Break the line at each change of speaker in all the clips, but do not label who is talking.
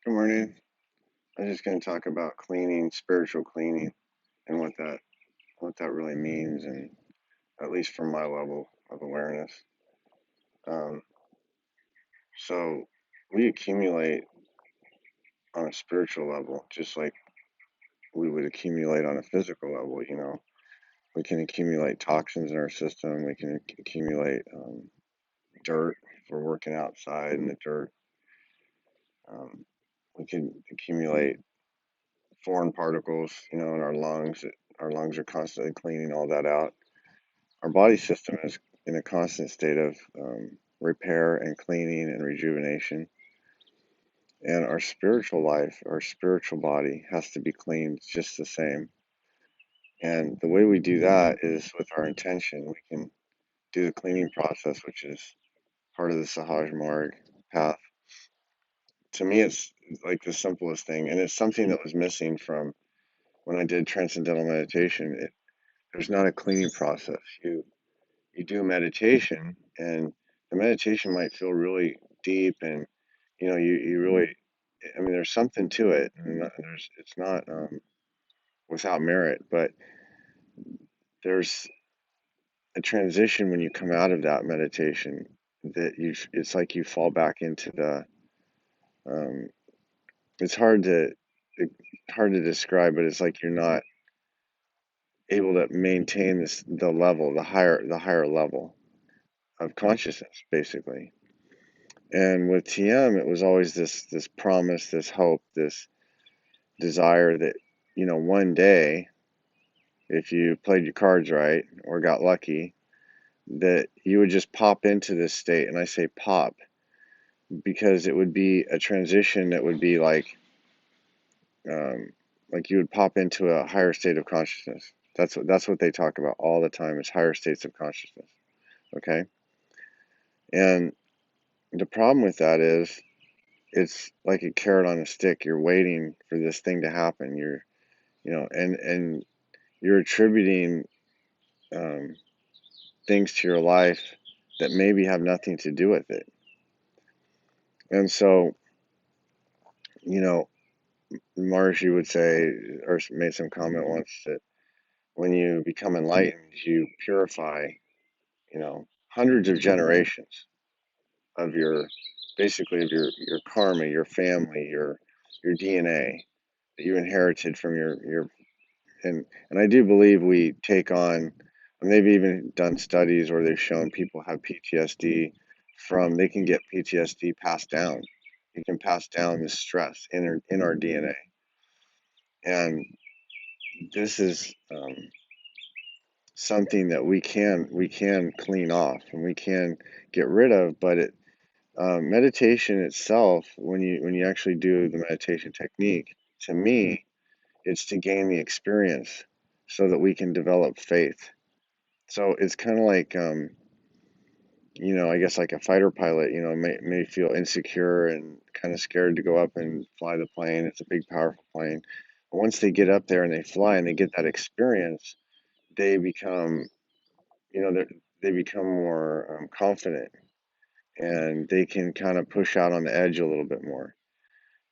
Good morning. I'm just going to talk about cleaning, spiritual cleaning, and what that really means, and at least from my level of awareness. Um, so we accumulate on a spiritual level, just like we would accumulate on a physical level. We can accumulate toxins in our system. We can accumulate dirt if we're working outside in the dirt. Um, we can accumulate foreign particles, in our lungs. Our lungs are constantly cleaning all that out. Our body system is in a constant state of repair and cleaning and rejuvenation. And our spiritual life, our spiritual body has to be cleaned just the same. And the way we do that is with our intention. We can do the cleaning process, which is part of the Sahaj Marg path. To me, it's like the simplest thing. And it's something that was missing from when I did transcendental meditation. There's not a cleaning process. You do meditation, and the meditation might feel really deep, and you really, I mean, there's something to it, and it's not without merit, but there's a transition when you come out of that meditation that it's like you fall back into the um, it's hard to describe, but it's like you're not able to maintain the level, the higher level of consciousness, basically. And with TM, it was always this promise, this hope, this desire that, one day, if you played your cards right or got lucky, that you would just pop into this state. And I say pop because it would be a transition that would be um, like you would pop into a higher state of consciousness. That's what they talk about all the time is higher states of consciousness. Okay, and the problem with that is it's like a carrot on a stick. You're waiting for this thing to happen. And you're attributing um, things to your life that maybe have nothing to do with it. And so, you know, Maharishi would say, or made some comment once, that when you become enlightened, you purify, hundreds of generations of your karma, your family, your DNA that you inherited from your and I do believe we take on, and they've even done studies where they've shown people have PTSD they can get PTSD passed down. You can pass down the stress in our DNA. And this is something that we can clean off and we can get rid of, but meditation itself, when you actually do the meditation technique, to me, it's to gain the experience so that we can develop faith. So it's kind of like, I guess like a fighter pilot, may feel insecure and kind of scared to go up and fly the plane. It's a big, powerful plane. But once they get up there and they fly and they get that experience, they become, they become more confident, and they can kind of push out on the edge a little bit more.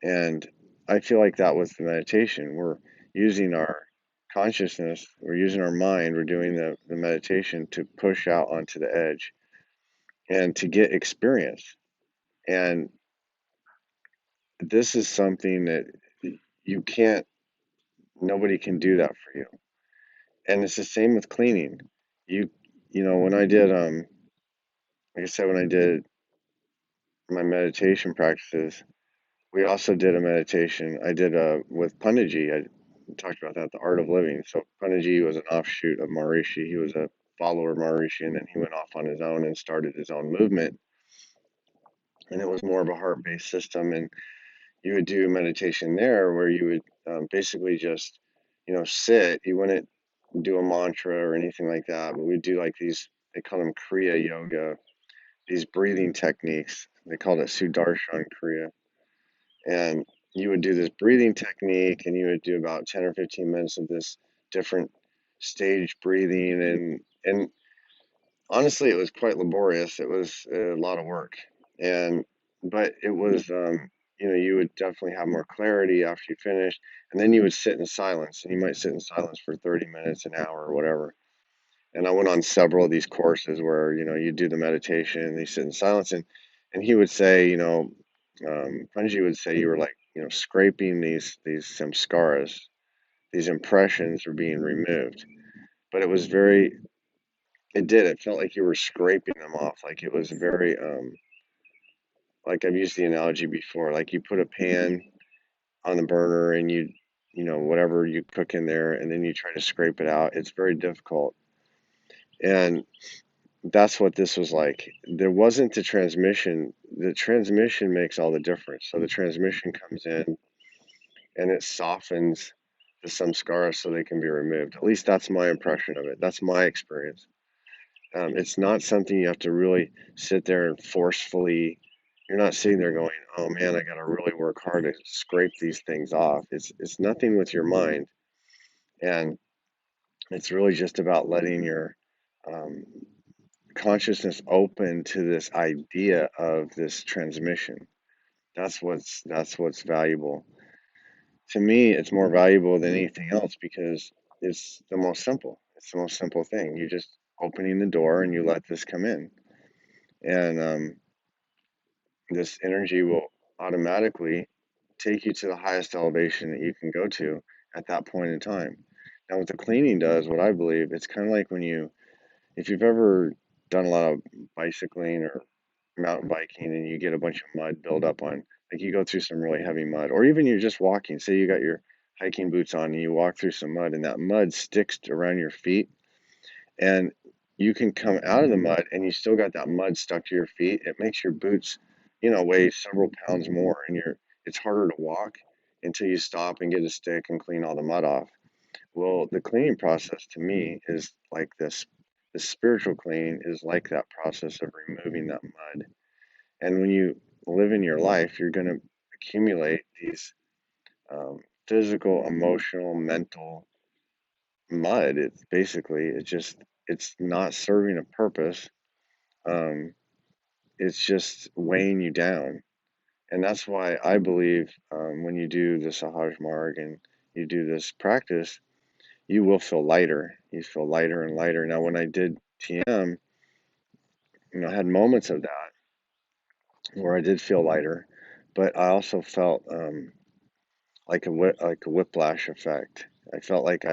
And I feel like that was the meditation. We're using our consciousness, we're using our mind, we're doing the meditation to push out onto the edge and to get experience. And this is something that you can't, nobody can do that for you. And it's the same with cleaning. You, when I did, like I said, when I did my meditation practices, we also did a meditation. I did with Punjaji. I talked about that, the art of living. So Punjaji was an offshoot of Maharishi. He was a follower of Maharishi, and then he went off on his own and started his own movement. And it was more of a heart-based system. And you would do meditation there where you would basically just, sit. You wouldn't do a mantra or anything like that, but we'd do like these, they call them Kriya Yoga, these breathing techniques. They called it Sudarshan Kriya. And you would do this breathing technique, and you would do about 10 or 15 minutes of this different stage breathing. And honestly, it was quite laborious. It was a lot of work. But it was, you would definitely have more clarity after you finish. And then you would sit in silence, and you might sit in silence for 30 minutes, an hour, or whatever. And I went on several of these courses where, you do the meditation and you sit in silence. And he would say, Punji would say you were like, scraping these samskaras, these impressions are being removed. But it was it felt like you were scraping them off. Like it was very, like I've used the analogy before, like you put a pan on the burner and whatever you cook in there, and then you try to scrape it out. It's very difficult. And that's what this was like. There wasn't the transmission. The transmission makes all the difference. So the transmission comes in and it softens the samskaras so they can be removed. At least that's my impression of it. That's my experience. It's not something you have to really sit there and forcefully. You're not sitting there going, "Oh man, I got to really work hard to scrape these things off." It's nothing with your mind, and it's really just about letting your um, consciousness open to this idea of this transmission. That's what's valuable. To me, it's more valuable than anything else because it's the most simple. It's the most simple thing. You just opening the door and you let this come in, and this energy will automatically take you to the highest elevation that you can go to at that point in time. Now, what the cleaning does, what I believe, it's kind of like if you've ever done a lot of bicycling or mountain biking and you get a bunch of mud build up on, like you go through some really heavy mud, or even you're just walking, say you got your hiking boots on and you walk through some mud and that mud sticks around your feet, and you can come out of the mud and you still got that mud stuck to your feet. It makes your boots, weigh several pounds more, and it's harder to walk until you stop and get a stick and clean all the mud off. Well, the cleaning process to me is like this. The spiritual cleaning is like that process of removing that mud. And when you live in your life, you're going to accumulate these physical, emotional, mental mud. It's not serving a purpose. Um, it's just weighing you down. And that's why I believe when you do the Sahaj Marg and you do this practice, you will feel lighter. You feel lighter and lighter. Now, when I did TM, I had moments of that where I did feel lighter, but I also felt like a whiplash effect. I felt like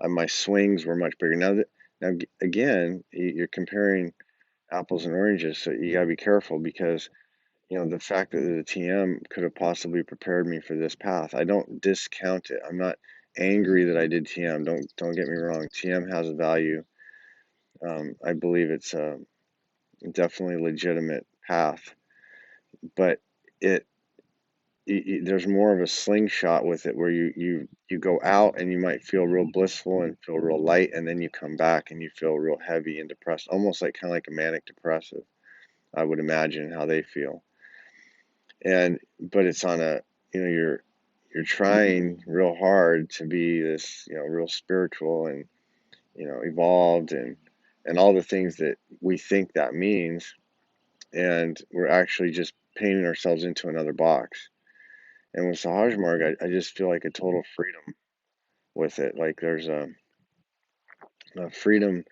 my swings were much bigger. Now again, you're comparing apples and oranges, so you gotta be careful because the fact that the TM could have possibly prepared me for this path. I don't discount it. I'm not angry that I did TM. Don't get me wrong. TM has a value. I believe it's a definitely legitimate path, but it there's more of a slingshot with it where you go out and you might feel real blissful and feel real light, and then you come back and you feel real heavy and depressed, almost like kind of like a manic depressive. I would imagine how they feel. And but it's on a you're trying real hard to be this real spiritual and evolved and all the things that we think that means, and we're actually just painting ourselves into another box. And with Sahaj Marg, I just feel like a total freedom with it. Like there's a freedom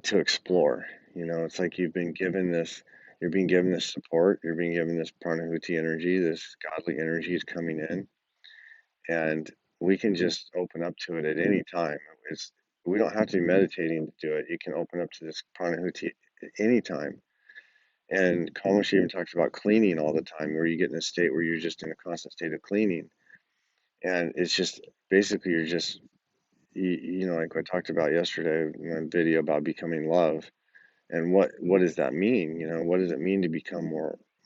to explore. It's like you're being given this support, you're being given this pranahuti energy, this godly energy is coming in, and we can just open up to it at any time. We don't have to be meditating to do it. You can open up to this pranahuti at any time. And Kamash even talks about cleaning all the time, where you get in a state where you're just in a constant state of cleaning. And it's just basically you're just, like I talked about yesterday in my video about becoming love. And what does that mean? What does it mean to become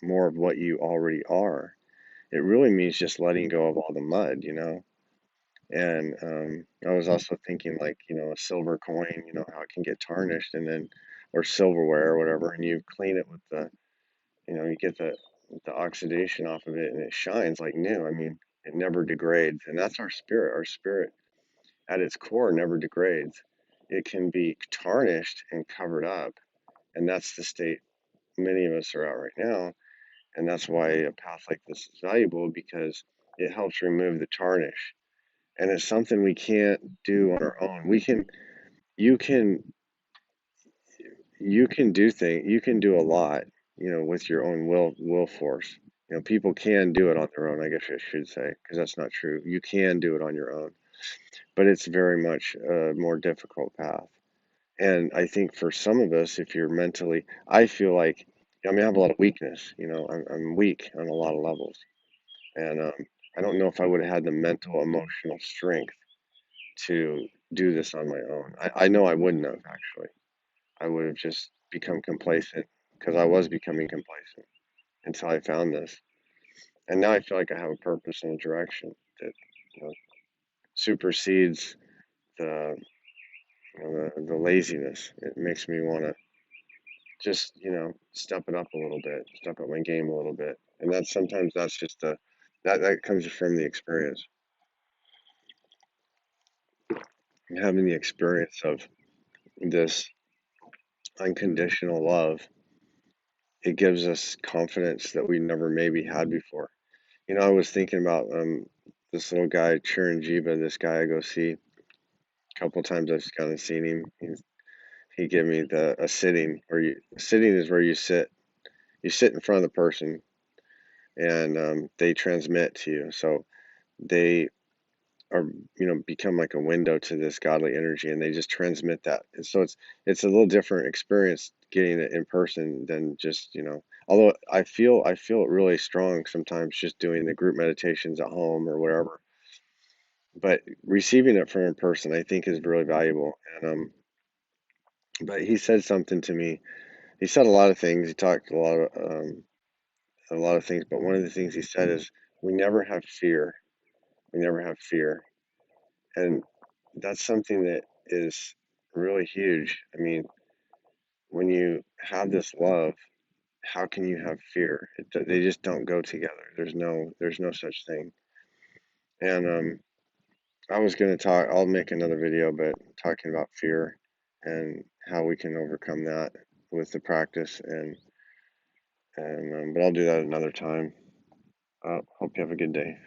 more of what you already are? It really means just letting go of all the mud. And I was also thinking like, a silver coin, how it can get tarnished and then, or silverware or whatever, and you clean it with you get the oxidation off of it and it shines like new. I mean, it never degrades. And that's our spirit. Our spirit at its core never degrades. It can be tarnished and covered up. And that's the state many of us are at right now. And that's why a path like this is valuable, because it helps remove the tarnish. And it's something we can't do on our own. You can, you can do a lot, with your own will force. People can do it on their own, I guess I should say, because that's not true. You can do it on your own, but it's very much a more difficult path. And I think for some of us, if you're mentally, I feel like, I have a lot of weakness. I'm weak on a lot of levels, and I don't know if I would have had the mental, emotional strength to do this on my own. I know I wouldn't have actually. I would have just become complacent, because I was becoming complacent until I found this. And now I feel like I have a purpose and a direction that, you know, supersedes the, the laziness. It makes me want to just, step it up a little bit, step up my game a little bit. And that's just that comes from the experience. And having the experience of this unconditional love, it gives us confidence that we never maybe had before. I was thinking about this little guy, Chiranjeeva, this guy I go see a couple times. I've kind of seen him. He gave me a sitting, sitting is where you sit in front of the person, and they transmit to you. So they are, become like a window to this godly energy, and they just transmit that. And so it's a little different experience getting it in person than just, although I feel it really strong sometimes just doing the group meditations at home or wherever. But receiving it from a person, I think, is really valuable. And but he said something to me. He said a lot of things. He talked a lot of things. But one of the things he said is, "We never have fear. We never have fear." And that's something that is really huge. I mean, when you have this love, how can you have fear? They just don't go together. There's no such thing. And I was going to talk, I'll make another video, but talking about fear and how we can overcome that with the practice. But I'll do that another time. Hope you have a good day.